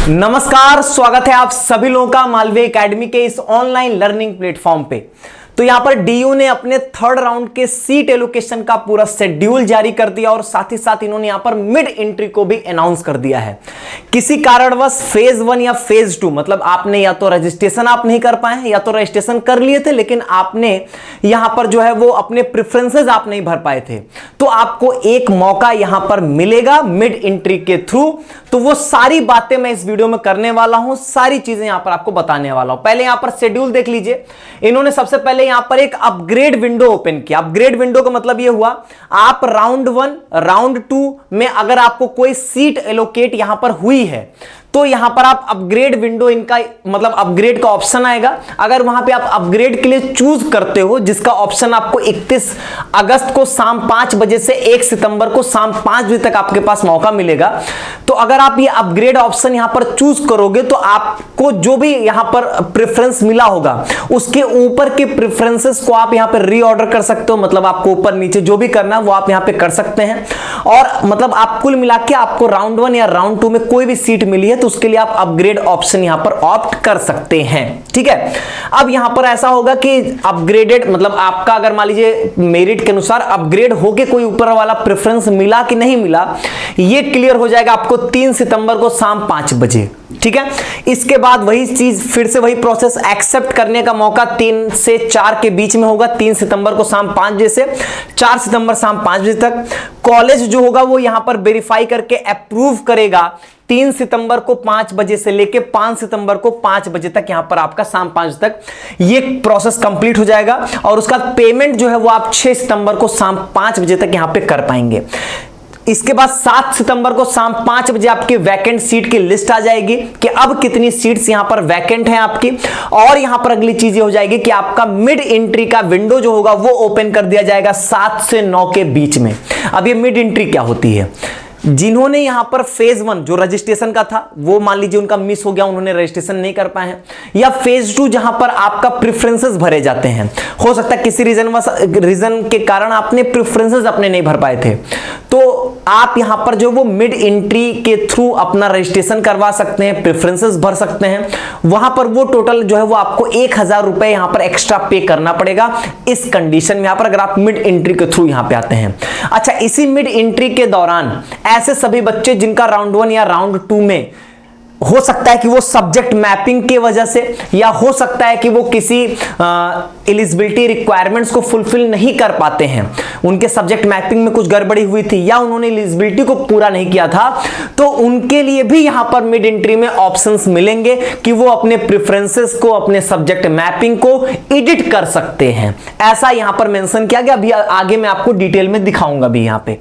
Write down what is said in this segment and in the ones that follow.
नमस्कार, स्वागत है आप सभी लोगों का मालवीय एकेडमी के इस ऑनलाइन लर्निंग प्लेटफॉर्म पे। तो यहां पर डीयू ने अपने थर्ड राउंड के सीट एलोकेशन का पूरा शेड्यूल जारी कर दिया और साथ ही साथ इन्होंने यहां पर मिड एंट्री को भी अनाउंस कर दिया है। किसी कारणवश फेज 1 या फेज 2 मतलब आपने या तो रजिस्ट्रेशन आप नहीं कर पाए या तो रजिस्ट्रेशन कर लिए थे लेकिन आपने यहां पर जो है वो अपने प्रेफरेंसेस आप नहीं भर पाए थे, तो आपको एक मौका यहां पर मिलेगा मिड एंट्री के थ्रू। तो वो सारी बातें मैं इस वीडियो में करने वाला हूं, सारी चीजें यहां पर आपको बताने वाला हूं। पहले यहां पर शेड्यूल देख लीजिए। इन्होंने सबसे पहले यहां पर एक अपग्रेड विंडो ओपन किया। अपग्रेड विंडो का मतलब यह हुआ आप राउंड 1 राउंड 2 में अगर आपको कोई सीट एलोकेट यहां पर हुई है तो यहां पर आप अपग्रेड विंडो इनका मतलब अपग्रेड का ऑप्शन आएगा। अगर वहां पे आप अपग्रेड के लिए चूज करते हो जिसका ऑप्शन आपको 31 अगस्त को शाम 5 बजे से 1 सितंबर को शाम 5 बजे तक आपके पास मौका मिलेगा। तो अगर आप ये अपग्रेड ऑप्शन यहां पर चूज करोगे तो आपको जो भी यहां पर प्रेफरेंस मिला होगा उसके ऊपर के प्रेफरेंसेस को आप यहां पर रीऑर्डर कर सकते हो। मतलब आपको ऊपर नीचे जो भी करना है वो आप यहां पे कर सकते हैं। और मतलब आप कुल मिला के आपको राउंड 1 या राउंड 2 में कोई भी सीट मिली है तो उसके लिए आप अपग्रेड ऑप्शन यहां पर ऑप्ट कर सकते हैं। ठीक है, अब यहां पर ऐसा होगा कि अपग्रेडेड मतलब आपका अगर मान लीजिए मेरिट के अनुसार अपग्रेड होके कोई ऊपर वाला प्रेफरेंस मिला कि नहीं मिला ये क्लियर हो जाएगा आपको 3 सितंबर को शाम 5 बजे। ठीक है, इसके बाद वही चीज फिर से वही प्रोसेस एक्सेप्ट करने का मौका 3 से 4 के बीच में होगा। 3 सितंबर को शाम 5 बजे से 4 सितंबर शाम 5 बजे तक। कॉलेज जो होगा वो यहां पर वेरीफाई करके अप्रूव करेगा 3 सितंबर को 5 बजे से लेके 5 सितंबर को 5 बजे तक यहां पर आपका शाम 5 बजे तक ये प्रोसेस कंप्लीट हो जाएगा। और उसका पेमेंट जो है वो आप 6 सितंबर को शाम 5 बजे तक यहां पे कर पाएंगे। इसके बाद 7 सितंबर को शाम 5 बजे आपके वैकेंट सीट की लिस्ट आ जाएगी कि अब कितनी सीट्स यहां पर वैकेंट हैं आपकी। और यहां पर अगली चीज ये हो जाएगी कि आपका मिड एंट्री का विंडो जो होगा वो ओपन कर दिया जाएगा 7 से 9 के बीच में। अब ये मिड एंट्री क्या होती है? जिन्होंने यहां पर फेज 1 जो रजिस्ट्रेशन का था वो मान लीजिए उनका मिस हो गया, उन्होंने रजिस्ट्रेशन नहीं कर पाए हैं, या फेज 2 जहां पर आपका प्रेफरेंसेस भरे जाते हैं, हो सकता है किसी रीजन के कारण आपने प्रेफरेंसेस अपने नहीं भर पाए थे, तो आप यहां पर जो वो मिड एंट्री के थ्रू अपना रजिस्ट्रेशन करवा सकते हैं, प्रेफरेंसेस भर सकते हैं। वहां पर वो टोटल जो है वो आपको 1000 रुपए यहां पर एक्स्ट्रा पे करना पड़ेगा इस कंडीशन में, यहां पर अगर आप मिड एंट्री के थ्रू यहां पे आते हैं। अच्छा, इसी मिड एंट्री के दौरान ऐसे सभी बच्चे जिनका राउंड 1 या राउंड 2 में हो सकता है कि वो सब्जेक्ट मैपिंग की वजह से या हो सकता है कि वो किसी एलिजिबिलिटी रिक्वायरमेंट्स को फुलफिल नहीं कर पाते हैं, उनके सब्जेक्ट मैपिंग में कुछ गड़बड़ी हुई थी या उन्होंने एलिजिबिलिटी को पूरा नहीं किया था, तो उनके लिए भी यहां पर मिड एंट्री में ऑप्शंस मिलेंगे कि वो अपने प्रेफरेंसेस को अपने सब्जेक्ट मैपिंग को एडिट कर सकते हैं। ऐसा यहां पर मेंशन किया गया, अभी आगे मैं आपको डिटेल में दिखाऊंगा भी यहां पे।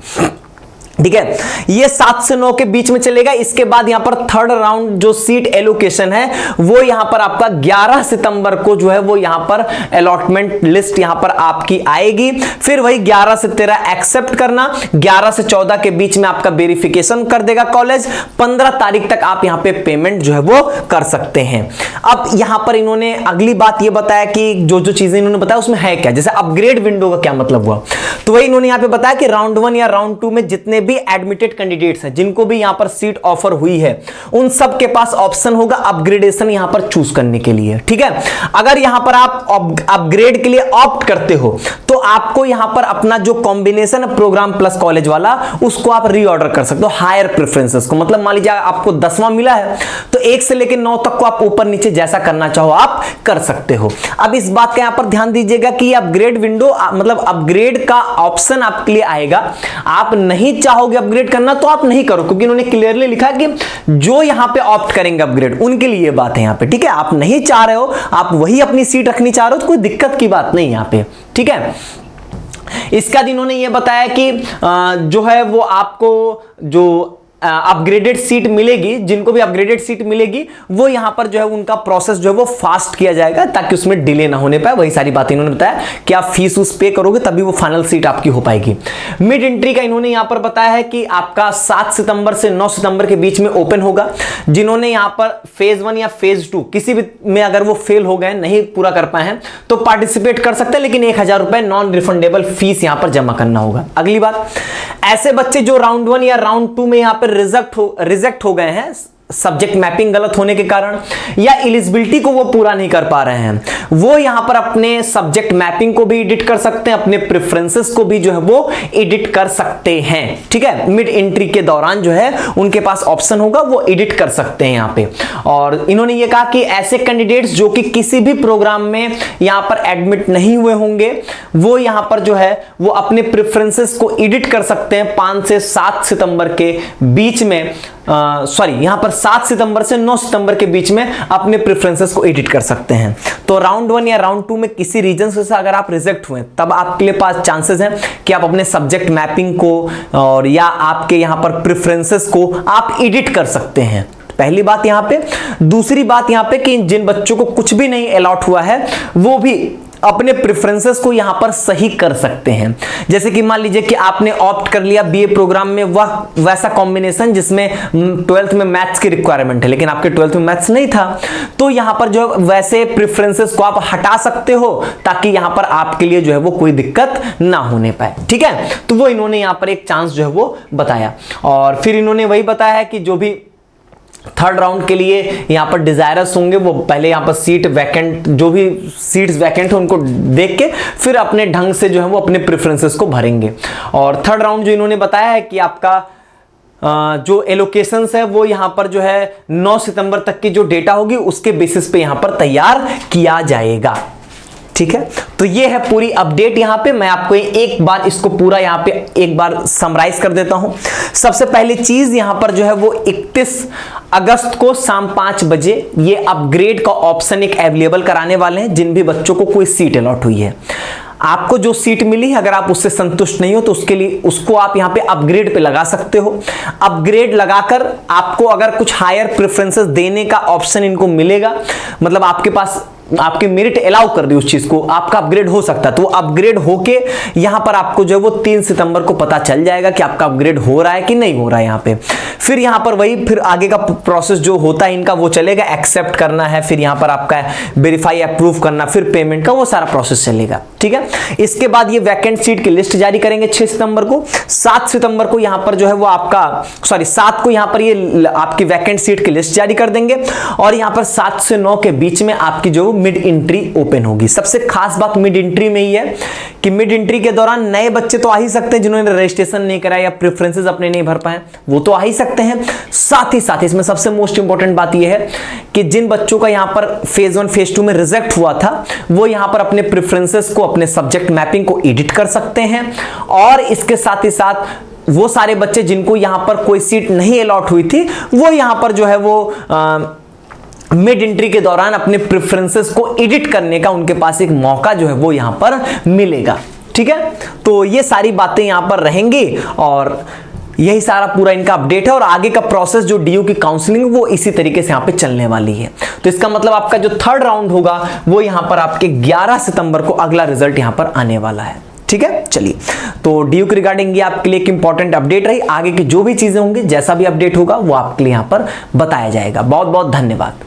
ठीक है, ये 7 से 9 के बीच में चलेगा। इसके बाद यहां पर थर्ड राउंड जो सीट एलोकेशन है वो यहां पर आपका 11 सितंबर को जो है वो यहां पर अलॉटमेंट लिस्ट यहां पर आपकी आएगी। फिर वही 11 से 13 एक्सेप्ट करना, 11 से 14 के बीच में आपका वेरिफिकेशन कर देगा कॉलेज। 15 तारीख तक आप यहां पे पेमेंट जो है वो कर सकते हैं। अब यहां पर इन्होंने अगली बात ये बताया कि जो जो चीजें इन्होंने बताया उसमें है क्या, जैसे अपग्रेड विंडो का क्या मतलब हुआ, तो वही इन्होंने यहां पे बताया कि राउंड 1 या राउंड 2 में जितने भी एडमिटेड कैंडिडेट्स हैं जिनको भी यहां पर सीट ऑफर हुई है उन सब के पास ऑप्शन होगा अपग्रेडेशन यहां पर चूज करने के लिए। ठीक है, अगर यहां पर आप अपग्रेड के लिए ऑप्ट करते हो तो आपको यहां पर अपना जो कॉम्बिनेशन है प्रोग्राम प्लस कॉलेज वाला उसको आप रीऑर्डर कर सकते हो हायर प्रेफरेंसेस को। मतलब मान लीजिए आपको 10वां मिला है तो 1 से लेकर 9 तक को आप ऊपर नीचे जैसा करना चाहो आप कर सकते हो। अब इस बात का यहां पर ध्यान दीजिएगा कि अपग्रेड विंडो मतलब अपग्रेड का ऑप्शन आपके लिए आएगा। आप नहीं चाहोगे अपग्रेड करना तो आप नहीं करो, क्योंकि इन्होंने क्लियरली लिखा है कि जो यहां पे ऑप्ट करेंगे अपग्रेड उनके लिए ये बात है यहां पे। ठीक है, आप नहीं चाह रहे हो, आप वही अपनी सीट रखनी चाह रहे हो तो कोई दिक्कत की बात नहीं यहां पे। ठीक है, इसका इन्होंने ये बताया कि जो है वो आपको जो अपग्रेडेड सीट मिलेगी, जिनको भी अपग्रेडेड सीट मिलेगी वो यहां पर जो है उनका प्रोसेस जो है वो फास्ट किया जाएगा ताकि उसमें डिले ना होने पाए। वही सारी बातें इन्होंने बताया कि आप फीस उस पे करोगे तभी वो फाइनल सीट आपकी हो पाएगी। मिड एंट्री का इन्होंने यहां पर बताया है कि आपका 7 सितंबर से 9 सितंबर के बीच में ओपन होगा। जिन्होंने यहां पर फेज 1 या फेज 2 किसी भी में अगर वो फेल हो गए, नहीं पूरा कर पाए हैं तो पार्टिसिपेट कर सकते हैं, लेकिन 1000 रुपए नॉन रिफंडेबल फीस यहां पर जमा करना होगा। अगली बात, ऐसे बच्चे जो राउंड 1 या राउंड 2 में यहां पर रिजेक्ट हो गए हैं सब्जेक्ट मैपिंग गलत होने के कारण या एलिजिबिलिटी को वो पूरा नहीं कर पा रहे हैं, वो यहां पर अपने सब्जेक्ट मैपिंग को भी एडिट कर सकते हैं, अपने प्रेफरेंसेस को भी जो है वो एडिट कर सकते हैं। ठीक है, मिड एंट्री के दौरान जो है उनके पास ऑप्शन होगा, वो एडिट कर सकते हैं यहां पे। और इन्होंने ये कहा कि ऐसे कैंडिडेट्स जो कि किसी भी प्रोग्राम में यहां पर एडमिट नहीं हुए होंगे, वो यहां पर जो है वो अपने प्रेफरेंसेस को एडिट कर सकते हैं 5 से 7 सितंबर के बीच में, यहां पर 7 सितंबर से 9 सितंबर के बीच में अपने प्रेफरेंसेस को एडिट कर सकते हैं। तो राउंड 1 या राउंड 2 में किसी रीजन से अगर आप रिजेक्ट हुए, तब आपके लिए पास चांसेस हैं कि आप अपने सब्जेक्ट मैपिंग को और या आपके यहां पर प्रेफरेंसेस को आप एडिट कर सकते हैं। पहली बात यहां पे। दूसरी बात यहां पे कि जिन बच्चों को कुछ भी नहीं अलॉट हुआ है, वो भी अपने प्रेफरेंसेस को यहां पर सही कर सकते हैं। जैसे कि मान लीजिए कि आपने ऑप्ट कर लिया बीए प्रोग्राम में वह वैसा कॉम्बिनेशन जिसमें 12th में मैथ्स की रिक्वायरमेंट है, लेकिन आपके 12th में मैथ्स नहीं था, तो यहां पर जो वैसे प्रेफरेंसेस को आप हटा सकते हो ताकि यहां पर आपके लिए जो है वो कोई दिक्कत ना होने पाए। ठीक है, तो वो इन्होंने यहां पर एक चांस जो है वो बताया। और फिर इन्होंने वही बताया है कि जो भी थर्ड राउंड के लिए यहां पर डिजायरस होंगे, वो पहले यहां पर सीट वैकेंट, जो भी सीट्स वैकेंट है उनको देख के फिर अपने ढंग से जो है वो अपने प्रेफरेंसेस को भरेंगे। और थर्ड राउंड जो इन्होंने बताया है कि आपका जो एलोकेशंस है वो यहां पर जो है 9 सितंबर तक की जो डेटा होगी उसके बेसिस पे यहां पर तैयार किया जाएगा। ठीक है, तो ये है पूरी अपडेट। यहां पे मैं आपको एक बार इसको पूरा यहां पे एक बार समराइज कर देता हूं। सबसे पहली चीज यहां पर जो है वो 31 अगस्त को शाम 5 बजे ये अपग्रेड का ऑप्शन एक अवेलेबल कराने वाले हैं। जिन भी बच्चों को कोई सीट अलॉट हुई है, आपको जो सीट मिली है अगर आप उससे संतुष्ट नहीं हो तो उसके लिए उसको आप यहां पे अपग्रेड पे लगा सकते हो। अपग्रेड लगाकर आपको अगर कुछ हायर प्रेफरेंसेस देने का ऑप्शन इनको मिलेगा, मतलब आपके पास आपके मेरिट अलाउ कर दी उस चीज को, आपका अपग्रेड हो सकता है। तो वो अपग्रेड होके यहां पर आपको जो है वो 3 सितंबर को पता चल जाएगा कि आपका अपग्रेड हो रहा है कि नहीं हो रहा है। यहां पे फिर यहां पर वही फिर आगे का प्रोसेस जो होता है इनका वो चलेगा, एक्सेप्ट करना है, फिर यहां पर आपका वेरीफाई अप्रूव करना, फिर पेमेंट का वो सारा प्रोसेस चलेगा। ठीक है, इसके बाद ये वैकेंट सीट की लिस्ट जारी करेंगे 6 सितंबर को। 7 सितंबर को यहां पर जो है वो आपका 7 को यहां पर ये आपकी वैकेंट सीट की लिस्ट जारी कर देंगे और यहां पर 7 से 9 के बीच में आपकी जो मिड एंट्री ओपन होगी। सबसे खास बात मिड एंट्री में ही है कि मिड एंट्री के दौरान नए बच्चे तो आ ही सकते हैं जिन्होंने रजिस्ट्रेशन नहीं कराया या प्रेफरेंसेस अपने नहीं भर पाए, वो तो आ ही सकते हैं। साथ ही साथ इसमें सबसे मोस्ट इंपॉर्टेंट बात यह है कि जिन बच्चों का यहां पर फेज 1 फेज 2 में रिजेक्ट हुआ था, वो यहां पर अपने प्रेफरेंसेस को, अपने सब्जेक्ट मैपिंग को एडिट कर सकते हैं। और इसके साथ ही साथ वो सारे बच्चे जिनको यहां पर कोई सीट नहीं अलॉट हुई थी, वो यहां पर जो है वो मिड एंट्री के दौरान अपने प्रेफरेंसेस को एडिट करने का उनके पास एक मौका जो है वो यहां पर मिलेगा। ठीक है, तो ये सारी बातें यहां पर रहेंगी और यही सारा पूरा इनका अपडेट है। और आगे का प्रोसेस जो डीयू की काउंसलिंग वो इसी तरीके से यहां पे चलने वाली है। तो इसका मतलब आपका जो थर्ड राउंड होगा वो यहां पर आपके 11 सितंबर को अगला रिजल्ट यहां पर आने वाला है। ठीक है, चलिए, तो डीयू के रिगार्डिंग ये आपके लिए एक इंपॉर्टेंट अपडेट रही। आगे की जो भी चीजें होंगी, जैसा भी अपडेट होगा वो आपके लिए यहां पर बताया जाएगा। बहुत बहुत धन्यवाद।